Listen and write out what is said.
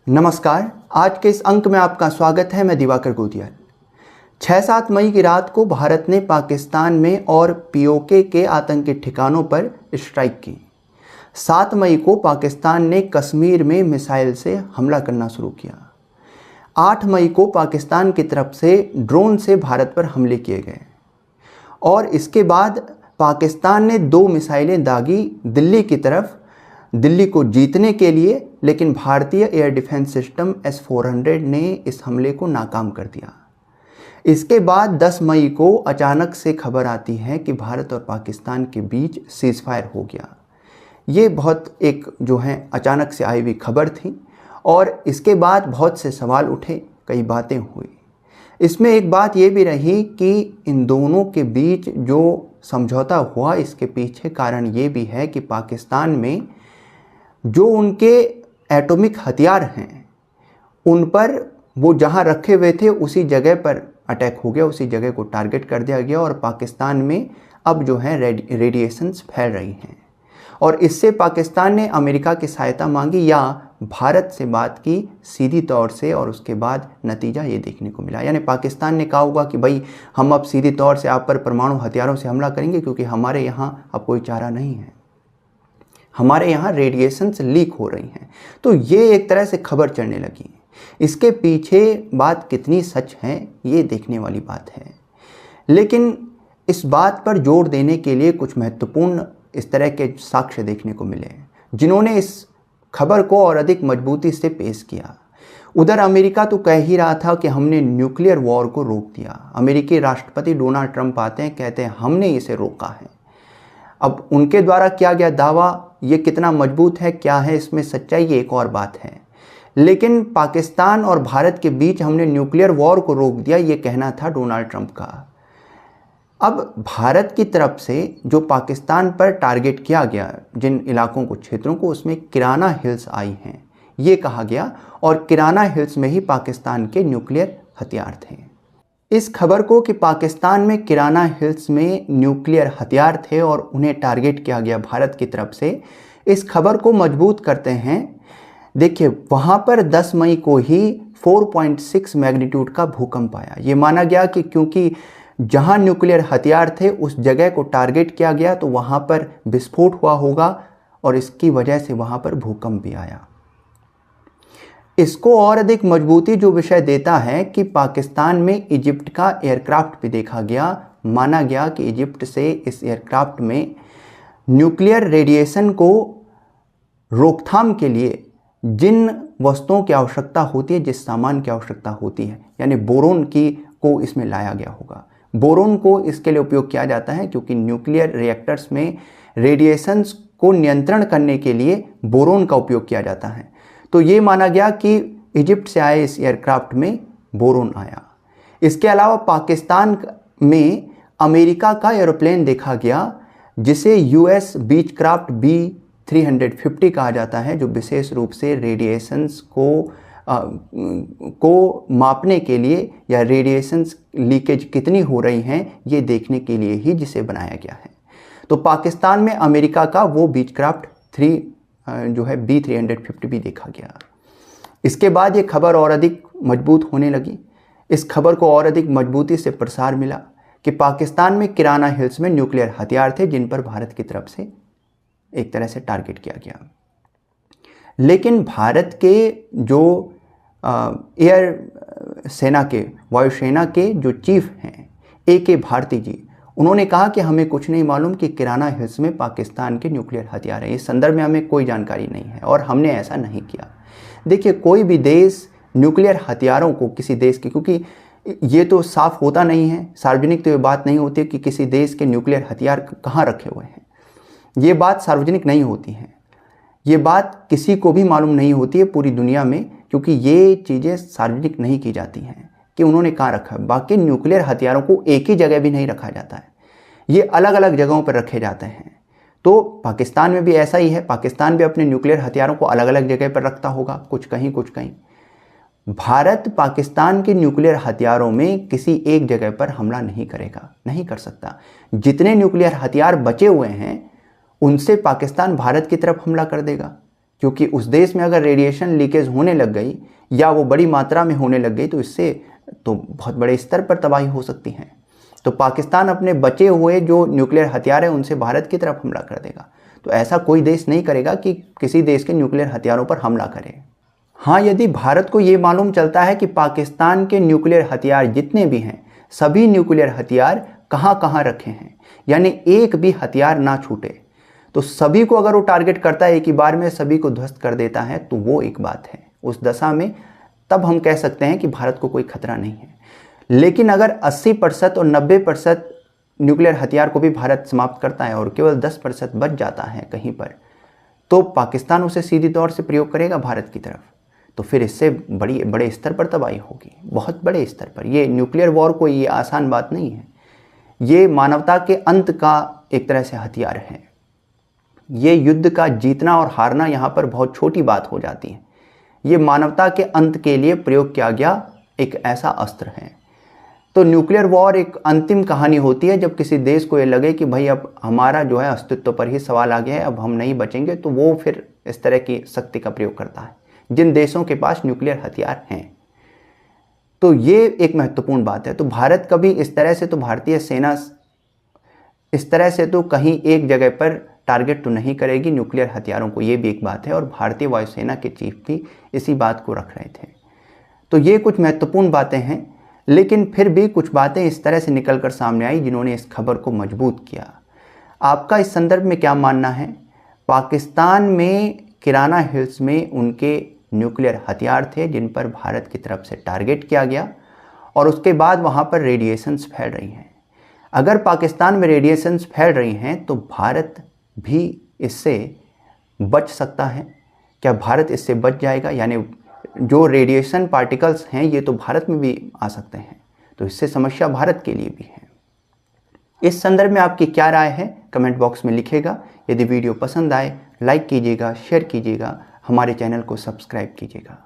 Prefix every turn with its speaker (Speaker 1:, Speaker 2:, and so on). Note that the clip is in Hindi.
Speaker 1: नमस्कार। आज के इस अंक में आपका स्वागत है। मैं दिवाकर गोदियाल। 6-7 मई की रात को भारत ने पाकिस्तान में और पीओके के आतंकी ठिकानों पर स्ट्राइक की। 7 मई को पाकिस्तान ने कश्मीर में मिसाइल से हमला करना शुरू किया। 8 मई को पाकिस्तान की तरफ से ड्रोन से भारत पर हमले किए गए और इसके बाद पाकिस्तान ने 2 मिसाइलें दागी दिल्ली की तरफ, दिल्ली को जीतने के लिए, लेकिन भारतीय एयर डिफेंस सिस्टम S-400 ने इस हमले को नाकाम कर दिया। इसके बाद 10 मई को अचानक से खबर आती है कि भारत और पाकिस्तान के बीच सीज़ फायर हो गया। ये बहुत एक अचानक से आई हुई खबर थी और इसके बाद बहुत से सवाल उठे, कई बातें हुई। इसमें एक बात ये भी रही कि इन दोनों के बीच जो समझौता हुआ, इसके पीछे कारण ये भी है कि पाकिस्तान में जो उनके एटॉमिक हथियार हैं उन पर वो जहाँ रखे हुए थे उसी जगह पर अटैक हो गया, उसी जगह को टारगेट कर दिया गया और पाकिस्तान में अब रेडिएशंस फैल रही हैं। और इससे पाकिस्तान ने अमेरिका की सहायता मांगी या भारत से बात की सीधी तौर से और उसके बाद नतीजा ये देखने को मिला। यानी पाकिस्तान ने कहा होगा कि भाई हम अब सीधी तौर से आप पर परमाणु हथियारों से हमला करेंगे क्योंकि हमारे यहाँ अब कोई चारा नहीं है, हमारे यहाँ रेडिएशंस लीक हो रही हैं। तो ये एक तरह से खबर चढ़ने लगी। इसके पीछे बात कितनी सच है ये देखने वाली बात है, लेकिन इस बात पर जोर देने के लिए कुछ महत्वपूर्ण इस तरह के साक्ष्य देखने को मिले जिन्होंने इस खबर को और अधिक मजबूती से पेश किया। उधर अमेरिका तो कह ही रहा था कि हमने न्यूक्लियर वॉर को रोक दिया। अमेरिकी राष्ट्रपति डोनाल्ड ट्रंप आते हैं, कहते हैं हमने इसे रोका है। अब उनके द्वारा किया गया दावा ये कितना मजबूत है, क्या है इसमें सच्चाई, ये एक और बात है। लेकिन पाकिस्तान और भारत के बीच हमने न्यूक्लियर वॉर को रोक दिया, ये कहना था डोनाल्ड ट्रंप का। अब भारत की तरफ से जो पाकिस्तान पर टारगेट किया गया, जिन इलाकों को, क्षेत्रों को, उसमें किराना हिल्स आई हैं, ये कहा गया और किराना हिल्स में ही पाकिस्तान के न्यूक्लियर हथियार थे। इस खबर को कि पाकिस्तान में किराना हिल्स में न्यूक्लियर हथियार थे और उन्हें टारगेट किया गया भारत की तरफ से, इस खबर को मजबूत करते हैं। देखिए, वहाँ पर 10 मई को ही 4.6 मैग्नीट्यूड का भूकंप आया। ये माना गया कि क्योंकि जहाँ न्यूक्लियर हथियार थे उस जगह को टारगेट किया गया तो वहाँ पर विस्फोट हुआ होगा और इसकी वजह से वहाँ पर भूकंप भी आया। इसको और अधिक मजबूती जो विषय देता है कि पाकिस्तान में इजिप्ट का एयरक्राफ्ट भी देखा गया। माना गया कि इजिप्ट से इस एयरक्राफ्ट में न्यूक्लियर रेडिएशन को रोकथाम के लिए जिन वस्तुओं की आवश्यकता होती है, जिस सामान की आवश्यकता होती है, यानी बोरोन को इसमें लाया गया होगा। बोरोन को इसके लिए उपयोग किया जाता है क्योंकि न्यूक्लियर रिएक्टर्स में रेडिएशंस को नियंत्रण करने के लिए बोरोन का उपयोग किया जाता है। तो ये माना गया कि इजिप्ट से आए इस एयरक्राफ्ट में बोरोन आया। इसके अलावा पाकिस्तान में अमेरिका का एरोप्लेन देखा गया जिसे US बीचक्राफ्ट B-350 कहा जाता है, जो विशेष रूप से रेडिएशंस को मापने के लिए या रेडिएशंस लीकेज कितनी हो रही हैं ये देखने के लिए ही जिसे बनाया गया है। तो पाकिस्तान में अमेरिका का वो बीचक्राफ्ट B-350 भी देखा गया। इसके बाद ये खबर और अधिक मजबूत होने लगी। इस खबर को और अधिक मजबूती से प्रसार मिला कि पाकिस्तान में किराना हिल्स में न्यूक्लियर हथियार थे जिन पर भारत की तरफ से एक तरह से टारगेट किया गया। लेकिन भारत के जो एयर सेना के, वायुसेना के जो चीफ हैं AK भारती जी, उन्होंने कहा कि हमें कुछ नहीं मालूम कि किराना हिल्स में पाकिस्तान के न्यूक्लियर हथियार हैं। इस संदर्भ में हमें कोई जानकारी नहीं है और हमने ऐसा नहीं किया। देखिए, कोई भी देश न्यूक्लियर हथियारों को किसी देश के, क्योंकि ये तो साफ होता नहीं है, सार्वजनिक तो ये बात नहीं होती कि किसी देश के न्यूक्लियर हथियार कहाँ रखे हुए हैं, ये बात सार्वजनिक नहीं होती है। ये बात किसी को भी मालूम नहीं होती है पूरी दुनिया में, क्योंकि ये चीज़ें सार्वजनिक नहीं की जाती हैं कि उन्होंने कहाँ रखा है। बाकी न्यूक्लियर हथियारों को एक ही जगह भी नहीं रखा जाता है, ये अलग अलग जगहों पर रखे जाते हैं। तो पाकिस्तान में भी ऐसा ही है। पाकिस्तान भी अपने न्यूक्लियर हथियारों को अलग अलग जगह पर रखता होगा, कुछ कहीं कुछ कहीं। भारत पाकिस्तान के न्यूक्लियर हथियारों में किसी एक जगह पर हमला नहीं करेगा, नहीं कर सकता। जितने न्यूक्लियर हथियार बचे हुए हैं उनसे पाकिस्तान भारत की तरफ हमला कर देगा, क्योंकि उस देश में अगर रेडिएशन लीकेज होने लग गई या वो बड़ी मात्रा में होने लग गई तो इससे तो बहुत बड़े स्तर पर तबाही हो सकती है। तो पाकिस्तान अपने बचे हुए जो न्यूक्लियर हथियार हैं उनसे भारत की तरफ हमला कर देगा। तो ऐसा कोई देश नहीं करेगा कि किसी देश के न्यूक्लियर हथियारों पर हमला करे। हाँ, यदि भारत को ये मालूम चलता है कि पाकिस्तान के न्यूक्लियर हथियार जितने भी हैं सभी न्यूक्लियर हथियार कहाँ कहाँ रखे हैं, यानी एक भी हथियार ना छूटे, तो सभी को अगर वो टारगेट करता है एक ही बार में सभी को ध्वस्त कर देता है, तो वो एक बात है। उस दशा में तब हम कह सकते हैं कि भारत को कोई खतरा नहीं है। लेकिन अगर 80% और 90% न्यूक्लियर हथियार को भी भारत समाप्त करता है और केवल 10% बच जाता है कहीं पर, तो पाकिस्तान उसे सीधी तौर से प्रयोग करेगा भारत की तरफ। तो फिर इससे बड़े स्तर पर तबाही होगी, बहुत बड़े स्तर पर। ये न्यूक्लियर वॉर कोई ये आसान बात नहीं है। ये मानवता के अंत का एक तरह से हथियार है। ये युद्ध का जीतना और हारना यहाँ पर बहुत छोटी बात हो जाती है। ये मानवता के अंत के लिए प्रयोग किया गया एक ऐसा अस्त्र है। तो न्यूक्लियर वॉर एक अंतिम कहानी होती है जब किसी देश को ये लगे कि भाई अब हमारा जो है अस्तित्व पर ही सवाल आ गया है, अब हम नहीं बचेंगे, तो वो फिर इस तरह की शक्ति का प्रयोग करता है जिन देशों के पास न्यूक्लियर हथियार हैं। तो ये एक महत्वपूर्ण बात है। तो भारत कभी इस तरह से, तो भारतीय सेना इस तरह से तो कहीं एक जगह पर टारगेट तो नहीं करेगी न्यूक्लियर हथियारों को, ये भी एक बात है। और भारतीय वायुसेना के चीफ भी इसी बात को रख रहे थे। तो ये कुछ महत्वपूर्ण बातें हैं, लेकिन फिर भी कुछ बातें इस तरह से निकल कर सामने आई जिन्होंने इस खबर को मजबूत किया। आपका इस संदर्भ में क्या मानना है? पाकिस्तान में किराना हिल्स में उनके न्यूक्लियर हथियार थे जिन पर भारत की तरफ से टारगेट किया गया और उसके बाद वहाँ पर रेडिएशंस फैल रही हैं। अगर पाकिस्तान में रेडिएशंस फैल रही हैं तो भारत भी इससे बच सकता है। क्या भारत इससे बच जाएगा? यानी जो रेडिएशन पार्टिकल्स हैं ये तो भारत में भी आ सकते हैं, तो इससे समस्या भारत के लिए भी है। इस संदर्भ में आपकी क्या राय है कमेंट बॉक्स में लिखिएगा। यदि वीडियो पसंद आए लाइक कीजिएगा, शेयर कीजिएगा, हमारे चैनल को सब्सक्राइब कीजिएगा।